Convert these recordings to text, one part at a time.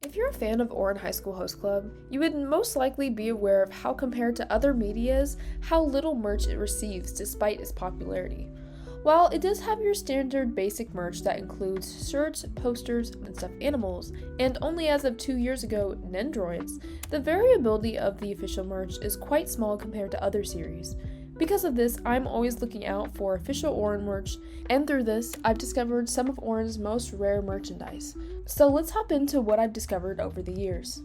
If you're a fan of Ouran High School Host Club, you would most likely be aware of how compared to other medias, how little merch it receives despite its popularity. While it does have your standard basic merch that includes shirts, posters, and stuffed animals, and only as of 2 years ago, Nendroids, the variability of the official merch is quite small compared to other series. Because of this, I'm always looking out for official Ouran merch, and through this, I've discovered some of Ouran's most rare merchandise. So let's hop into what I've discovered over the years.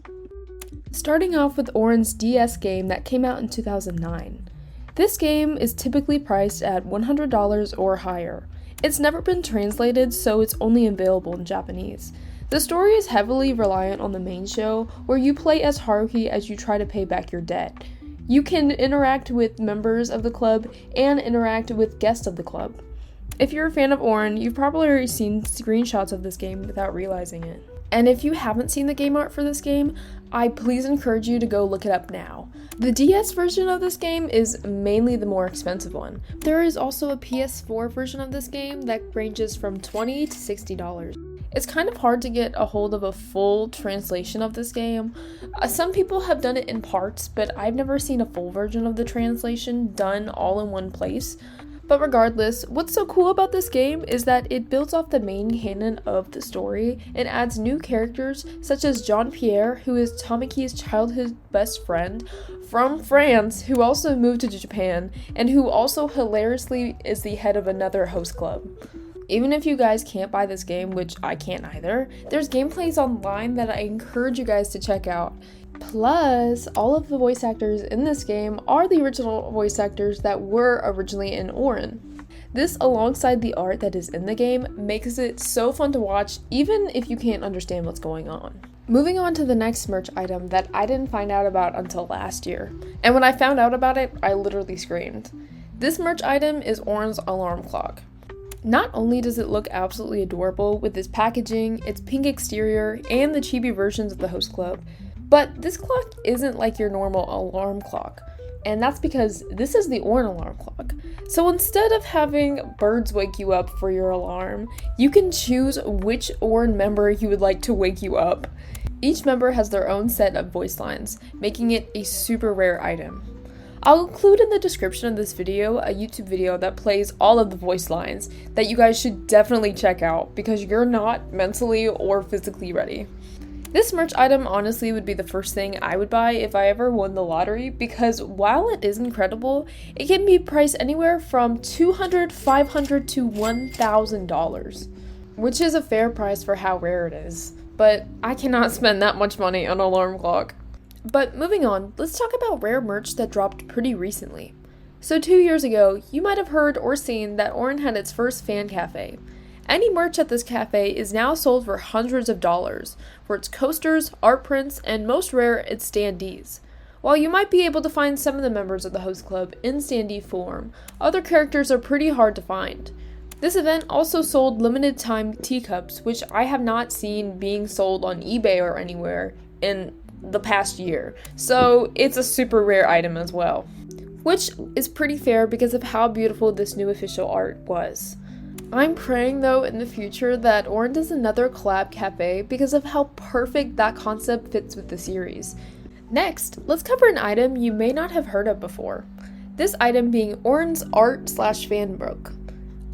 Starting off with Ouran's DS game that came out in 2009. This game is typically priced at $100 or higher. It's never been translated, so it's only available in Japanese. The story is heavily reliant on the main show, where you play as Haruhi as you try to pay back your debt. You can interact with members of the club and interact with guests of the club. If you're a fan of Ouran, you've probably already seen screenshots of this game without realizing it. And if you haven't seen the game art for this game, I please encourage you to go look it up now. The DS version of this game is mainly the more expensive one. There is also a PS4 version of this game that ranges from $20 to $60. It's kind of hard to get a hold of a full translation of this game. Some people have done it in parts, but I've never seen a full version of the translation done all in one place. But regardless, what's so cool about this game is that it builds off the main canon of the story and adds new characters such as Jean-Pierre, who is Tamaki's childhood best friend from France, who also moved to Japan, and who also hilariously is the head of another host club. Even if you guys can't buy this game, which I can't either, there's gameplays online that I encourage you guys to check out. Plus, all of the voice actors in this game are the original voice actors that were originally in Ouran. This, alongside the art that is in the game, makes it so fun to watch even if you can't understand what's going on. Moving on to the next merch item that I didn't find out about until last year. And when I found out about it, I literally screamed. This merch item is Ouran's alarm clock. Not only does it look absolutely adorable with its packaging, its pink exterior, and the chibi versions of the host club, but this clock isn't like your normal alarm clock, and that's because this is the Ouran alarm clock. So instead of having birds wake you up for your alarm, you can choose which Ouran member you would like to wake you up. Each member has their own set of voice lines, making it a super rare item. I'll include in the description of this video a YouTube video that plays all of the voice lines that you guys should definitely check out because you're not mentally or physically ready. This merch item honestly would be the first thing I would buy if I ever won the lottery because while it is incredible, it can be priced anywhere from $200, $500 to $1,000, which is a fair price for how rare it is, but I cannot spend that much money on an alarm clock. But moving on, let's talk about rare merch that dropped pretty recently. So 2 years ago, you might have heard or seen that Ouran had its first fan cafe. Any merch at this cafe is now sold for hundreds of dollars, for its coasters, art prints, and most rare, its standees. While you might be able to find some of the members of the host club in standee form, other characters are pretty hard to find. This event also sold limited time teacups, which I have not seen being sold on eBay or anywhere in the past year, so it's a super rare item as well. Which is pretty fair because of how beautiful this new official art was. I'm praying though in the future that Ouran does another collab cafe because of how perfect that concept fits with the series. Next, let's cover an item you may not have heard of before. This item being Ouran's art/fanbook.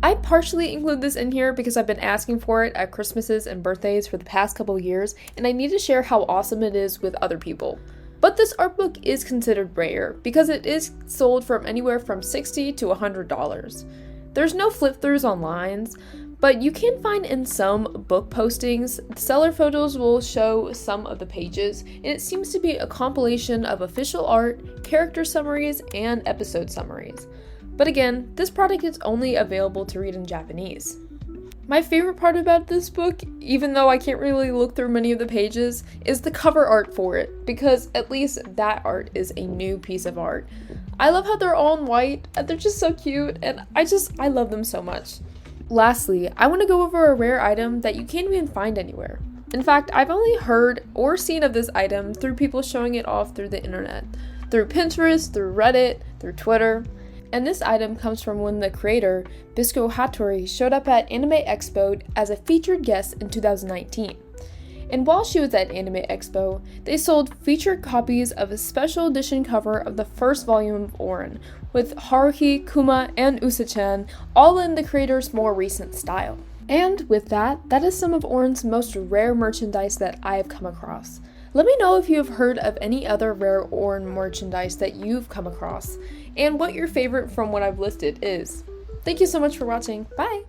I partially include this in here because I've been asking for it at Christmases and birthdays for the past couple years, and I need to share how awesome it is with other people. But this art book is considered rare because it is sold from anywhere from $60 to $100. There's no flip-throughs on lines, but you can find in some book postings, seller photos will show some of the pages, and it seems to be a compilation of official art, character summaries, and episode summaries. But again, this product is only available to read in Japanese. My favorite part about this book, even though I can't really look through many of the pages, is the cover art for it, because at least that art is a new piece of art. I love how they're all in white, and they're just so cute, and I love them so much. Lastly, I want to go over a rare item that you can't even find anywhere. In fact, I've only heard or seen of this item through people showing it off through the internet, through Pinterest, through Reddit, through Twitter. And this item comes from when the creator, Bisco Hattori, showed up at Anime Expo as a featured guest in 2019. And while she was at Anime Expo, they sold featured copies of a special edition cover of the first volume of Ouran, with Haruhi, Kuma, and Usa-chan all in the creator's more recent style. And with that is some of Ouran's most rare merchandise that I have come across. Let me know if you have heard of any other rare Ouran merchandise that you've come across, and what your favorite from what I've listed is. Thank you so much for watching. Bye!